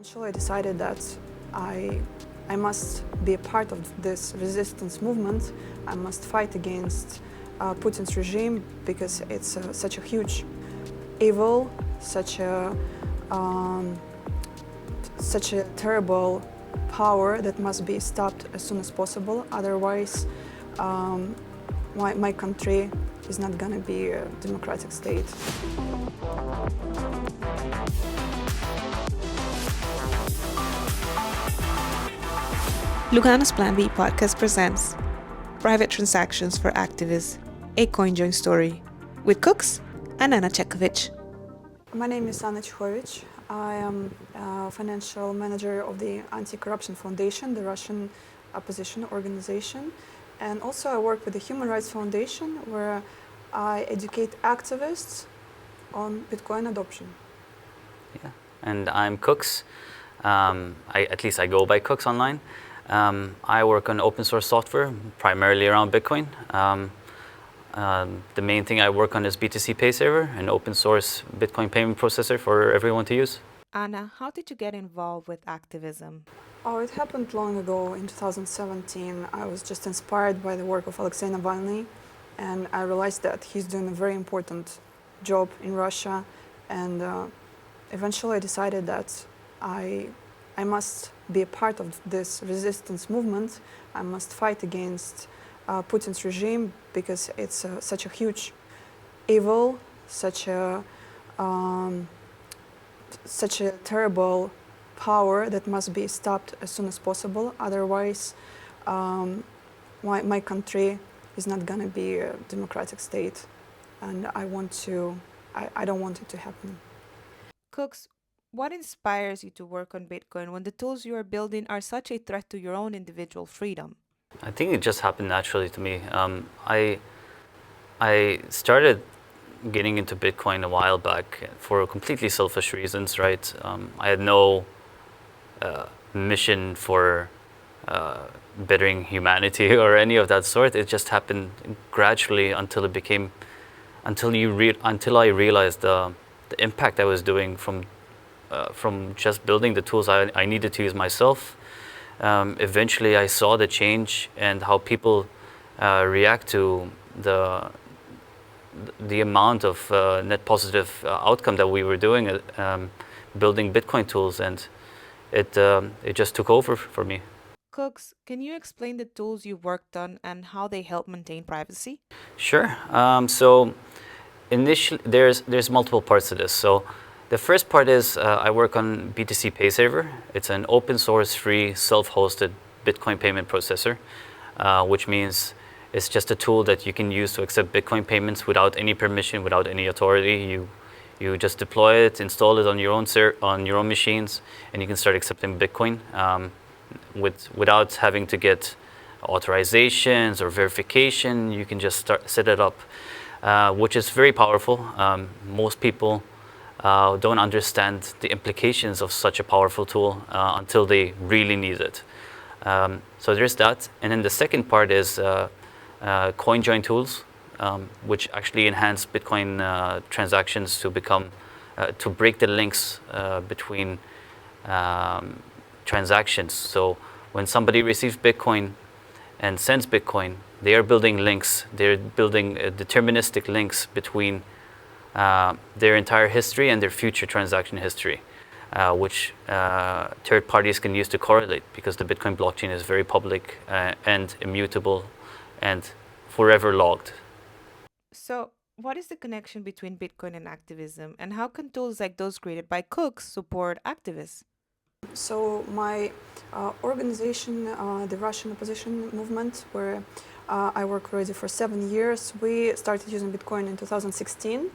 Eventually, I decided that I must be a part of this resistance movement. I must fight against Putin's regime because it's such a huge evil, um, such a terrible power that must be stopped as soon as possible. Otherwise, my country is not going to be a democratic state. Lugan's Plan B podcast presents Private Transactions for Activists, a Coinjoin story, with Kukks and Anna Chekhovich. My name is Anna Chekhovich. I am a financial manager of the Anti-Corruption Foundation, the Russian opposition organization. And also I work with the Human Rights Foundation, where I educate activists on Bitcoin adoption. Yeah, and I'm Kukks. At least I go by Kukks online. I work on open source software, primarily around Bitcoin. The main thing I work on is BTC Paysaver, an open source Bitcoin payment processor for everyone to use. Anna, how did you get involved with activism? Oh, it happened long ago in 2017. I was just inspired by the work of Alexei Navalny, and I realized that he's doing a very important job in Russia. And eventually I decided that I must be a part of this resistance movement. I must fight against Putin's regime because it's such a huge evil, such a terrible power that must be stopped as soon as possible. Otherwise, my country is not going to be a democratic state, and I don't want it to happen. Kukks, what inspires you to work on Bitcoin when the tools you are building are such a threat to your own individual freedom? I think it just happened naturally to me. I started getting into Bitcoin a while back for completely selfish reasons, right? I had no mission for bettering humanity or any of that sort. It just happened gradually until I realized the impact I was doing from just building the tools I needed to use myself. Eventually, I saw the change and how people react to the amount of net positive outcome that we were doing, building Bitcoin tools, and it just took over for me. Kukks, can you explain the tools you worked on and how they help maintain privacy? Sure. So initially, there's multiple parts to this. So the first part is I work on BTC Paysaver. It's an open source, free, self-hosted Bitcoin payment processor, which means it's just a tool that you can use to accept Bitcoin payments without any permission, without any authority. You just deploy it, install it on your own machines, and you can start accepting Bitcoin without having to get authorizations or verification. You can just set it up, which is very powerful. Most people don't understand the implications of such a powerful tool until they really need it. So there's that. And then the second part is Coinjoin tools, which actually enhance Bitcoin transactions to break the links between transactions. So when somebody receives Bitcoin and sends Bitcoin, they are building links. They're building deterministic links between their entire history and their future transaction history, which third parties can use to correlate, because the Bitcoin blockchain is very public and immutable and forever logged. So, what is the connection between Bitcoin and activism, and how can tools like those created by Kukks support activists? So my organization, the Russian opposition movement, where I work already for 7 years, we started using Bitcoin in 2016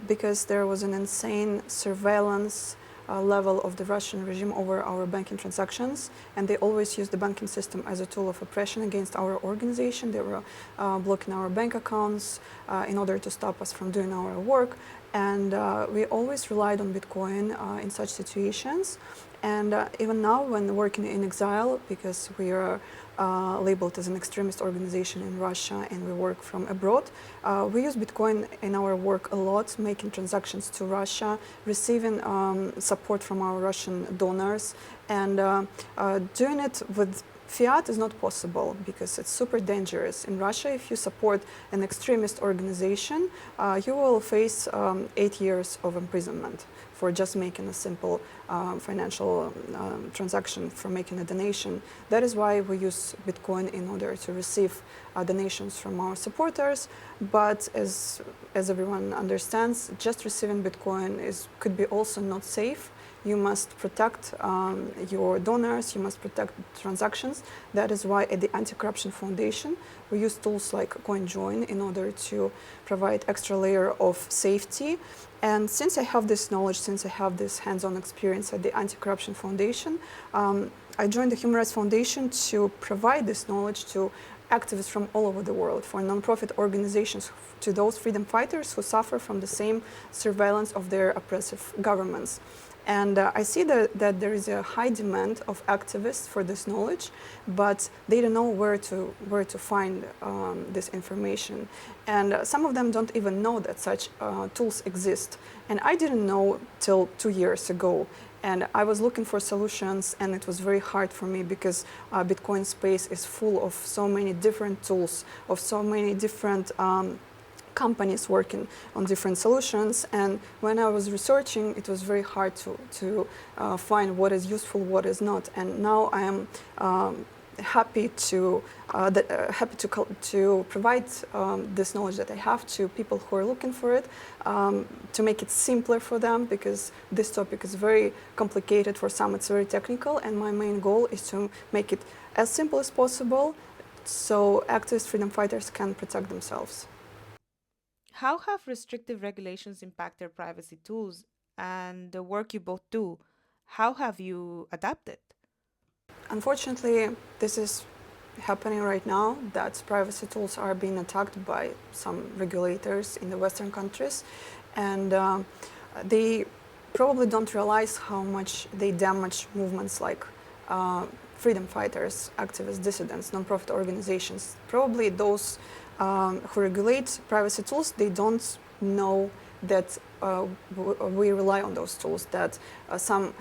because there was an insane surveillance level of the Russian regime over our banking transactions, and they always used the banking system as a tool of oppression against our organization. They were blocking our bank accounts in order to stop us from doing our work, And we always relied on Bitcoin in such situations. And even now, when working in exile, because we are labeled as an extremist organization in Russia and we work from abroad, we use Bitcoin in our work a lot, making transactions to Russia, receiving support from our Russian donors, and doing it with fiat is not possible because it's super dangerous. In Russia, if you support an extremist organization, you will face 8 years of imprisonment for just making a simple financial transaction, for making a donation. That is why we use Bitcoin in order to receive donations from our supporters. But as everyone understands, just receiving Bitcoin could be also not safe. You must protect your donors, you must protect transactions. That is why at the Anti-Corruption Foundation, we use tools like Coinjoin in order to provide extra layer of safety. And since I have this knowledge, since I have this hands-on experience at the Anti-Corruption Foundation, I joined the Human Rights Foundation to provide this knowledge to activists from all over the world, for non-profit organizations, to those freedom fighters who suffer from the same surveillance of their oppressive governments. And I see that there is a high demand of activists for this knowledge, but they don't know where to find this information. And some of them don't even know that such tools exist. And I didn't know till 2 years ago. And I was looking for solutions, and it was very hard for me because Bitcoin space is full of so many different tools, of so many different companies working on different solutions. And when I was researching, it was very hard to find what is useful, what is not. And now I am happy to provide this knowledge that I have to people who are looking for it, to make it simpler for them, because this topic is very complicated. For some, it's very technical, and my main goal is to make it as simple as possible so activists, freedom fighters can protect themselves. How have restrictive regulations impacted privacy tools and the work you both do? How have you adapted? Unfortunately, this is happening right now, that privacy tools are being attacked by some regulators in the Western countries, and they probably don't realize how much they damage movements like freedom fighters, activists, dissidents, non-profit organizations. Probably those who regulate privacy tools, they don't know that we rely on those tools, that some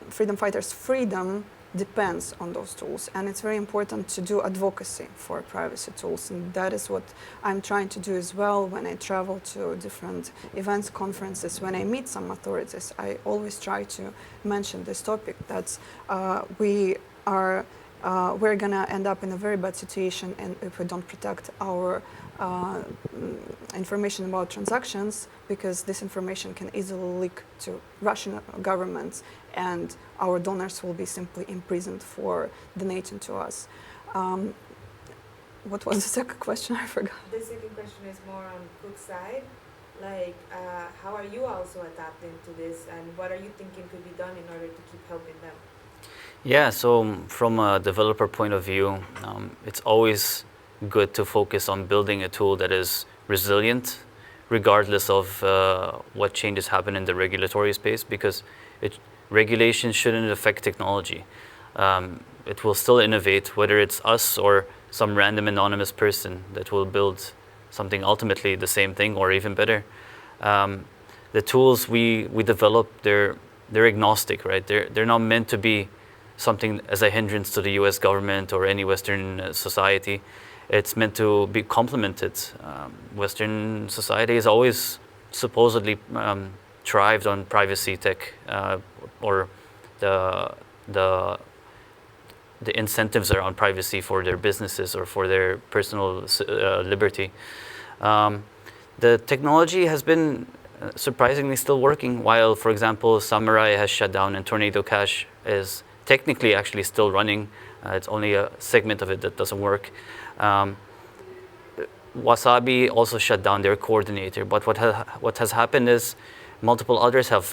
freedom fighters' freedom depends on those tools. And it's very important to do advocacy for privacy tools. And that is what I'm trying to do as well when I travel to different events, conferences. When I meet some authorities, I always try to mention this topic, that we're gonna end up in a very bad situation, and if we don't protect our information about transactions, because this information can easily leak to Russian governments, and our donors will be simply imprisoned for donating to us. What was the second question? I forgot. The second question is more on Kukks' side. Like, how are you also adapting to this, and what are you thinking could be done in order to keep helping them? Yeah, so from a developer point of view, it's always good to focus on building a tool that is resilient, regardless of what changes happen in the regulatory space, because regulation shouldn't affect technology. It will still innovate, whether it's us or some random anonymous person that will build something ultimately the same thing or even better. The tools we develop, they're agnostic, right? They're not meant to be something as a hindrance to the US government or any Western society. It's meant to be complemented. Western society has always supposedly thrived on privacy tech, or the incentives around privacy for their businesses or for their personal liberty. The technology has been surprisingly still working, while, for example, Samurai has shut down and Tornado Cash is technically actually still running. It's only a segment of it that doesn't work. Wasabi also shut down their coordinator, but what has happened is multiple others have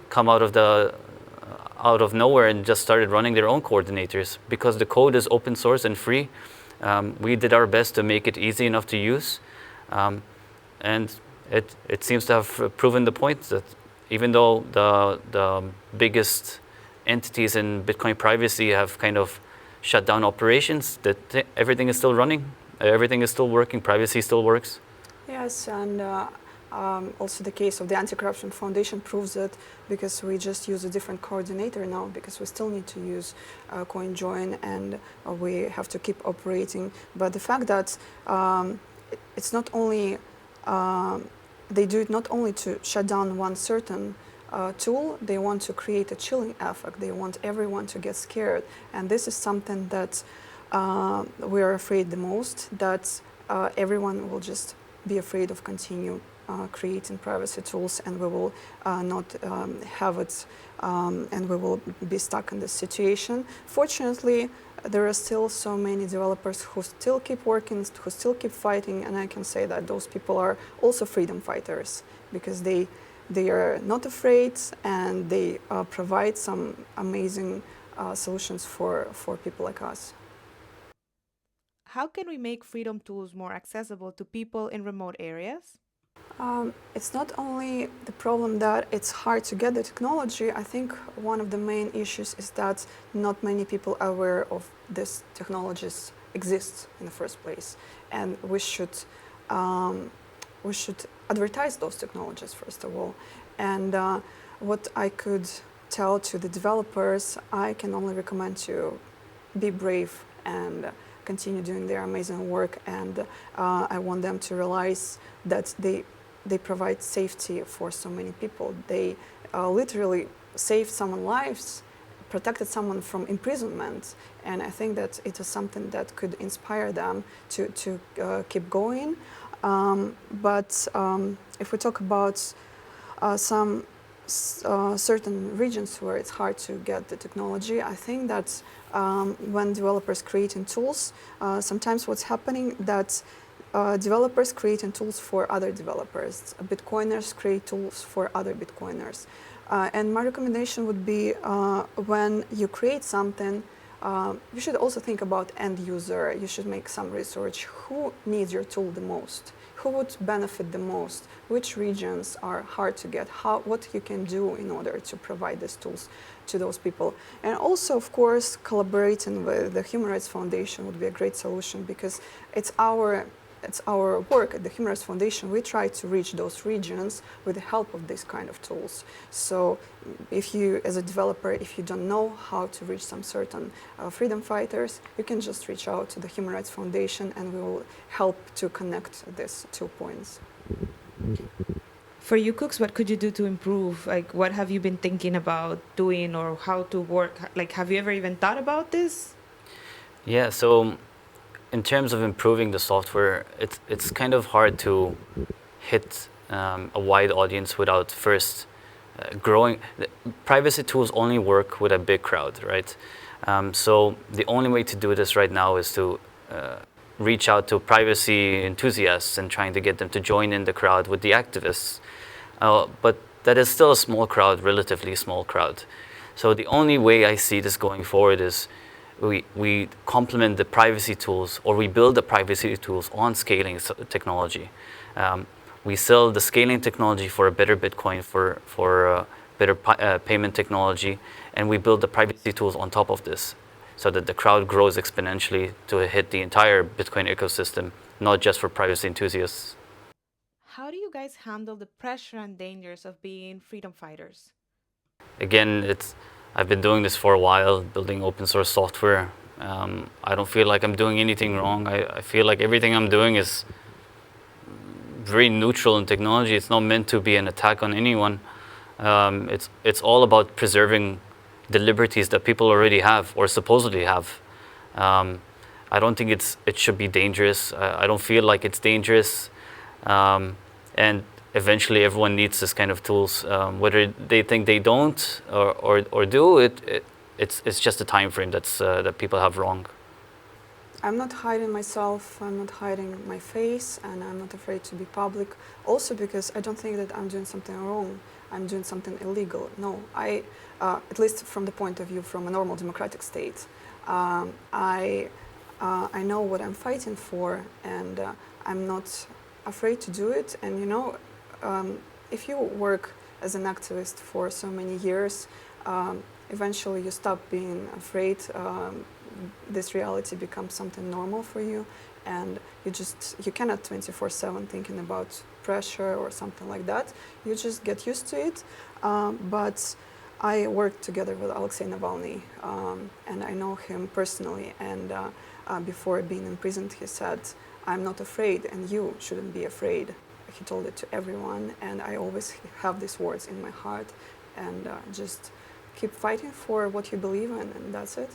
come out of nowhere and just started running their own coordinators. Because the code is open source and free, we did our best to make it easy enough to use, and it seems to have proven the point that even though the biggest entities in Bitcoin privacy have kind of shut down operations, that everything is still running, everything is still working, privacy still works. Yes, and also the case of the Anti-Corruption Foundation proves that, because we just use a different coordinator now, because we still need to use Coinjoin, and we have to keep operating. But the fact that it's not only, they do it not only to shut down one certain tool, they want to create a chilling effect. They want everyone to get scared. And this is something that we are afraid the most, that everyone will just be afraid of continue creating privacy tools, and we will not have it, and we will be stuck in this situation. Fortunately, there are still so many developers who still keep working, who still keep fighting, and I can say that those people are also freedom fighters, because they are not afraid, and they provide some amazing solutions for people like us. How can we make freedom tools more accessible to people in remote areas? It's not only the problem that it's hard to get the technology. I think one of the main issues is that not many people are aware of these technologies exist in the first place, and we should advertise those technologies first of all. And what I could tell to the developers, I can only recommend to be brave and continue doing their amazing work, and I want them to realize that they provide safety for so many people. They literally saved someone's lives, protected someone from imprisonment, and I think that it is something that could inspire them to keep going. But if we talk about some certain regions where it's hard to get the technology, I think that when developers creating tools, sometimes what's happening that developers creating tools for other developers, Bitcoiners create tools for other Bitcoiners. And my recommendation would be when you create something, you should also think about end user. You should make some research. Who needs your tool the most? Who would benefit the most? Which regions are hard to get? What you can do in order to provide these tools to those people? And also, of course, collaborating with the Human Rights Foundation would be a great solution, because it's our work at the Human Rights Foundation. We try to reach those regions with the help of this kind of tools. So if you, as a developer, if you don't know how to reach some certain freedom fighters, you can just reach out to the Human Rights Foundation, and we will help to connect these 2 points. For you, Kukks, what could you do to improve? Like, what have you been thinking about doing, or how to work? Like, have you ever even thought about this? Yeah, so in terms of improving the software, it's kind of hard to hit a wide audience without first growing. Privacy tools only work with a big crowd, right? So the only way to do this right now is to reach out to privacy enthusiasts and trying to get them to join in the crowd with the activists. But that is still a small crowd, relatively small crowd. So the only way I see this going forward is we complement the privacy tools, or we build the privacy tools on scaling technology. We sell the scaling technology for a better Bitcoin, for better payment technology, and we build the privacy tools on top of this, so that the crowd grows exponentially to hit the entire Bitcoin ecosystem, not just for privacy enthusiasts. How do you guys handle the pressure and dangers of being freedom fighters? Again, I've been doing this for a while, building open source software. I don't feel like I'm doing anything wrong. I feel like everything I'm doing is very neutral in technology. It's not meant to be an attack on anyone. It's all about preserving the liberties that people already have, or supposedly have. I don't think it should be dangerous. I don't feel like it's dangerous. And eventually everyone needs this kind of tools, whether they think they don't or do. It's just a time frame that people have wrong. I'm not hiding myself, I'm not hiding my face, and I'm not afraid to be public. Also because I don't think that I'm doing something wrong, I'm doing something illegal. No, at least from the point of view from a normal democratic state, I know what I'm fighting for, and I'm not afraid to do it. And if you work as an activist for so many years, eventually you stop being afraid. This reality becomes something normal for you, and you cannot 24/7 thinking about pressure or something like that. You just get used to it. But I worked together with Alexei Navalny, and I know him personally. And before being imprisoned, he said, "I'm not afraid, and you shouldn't be afraid." He told it to everyone, and I always have these words in my heart. And just keep fighting for what you believe in, and that's it.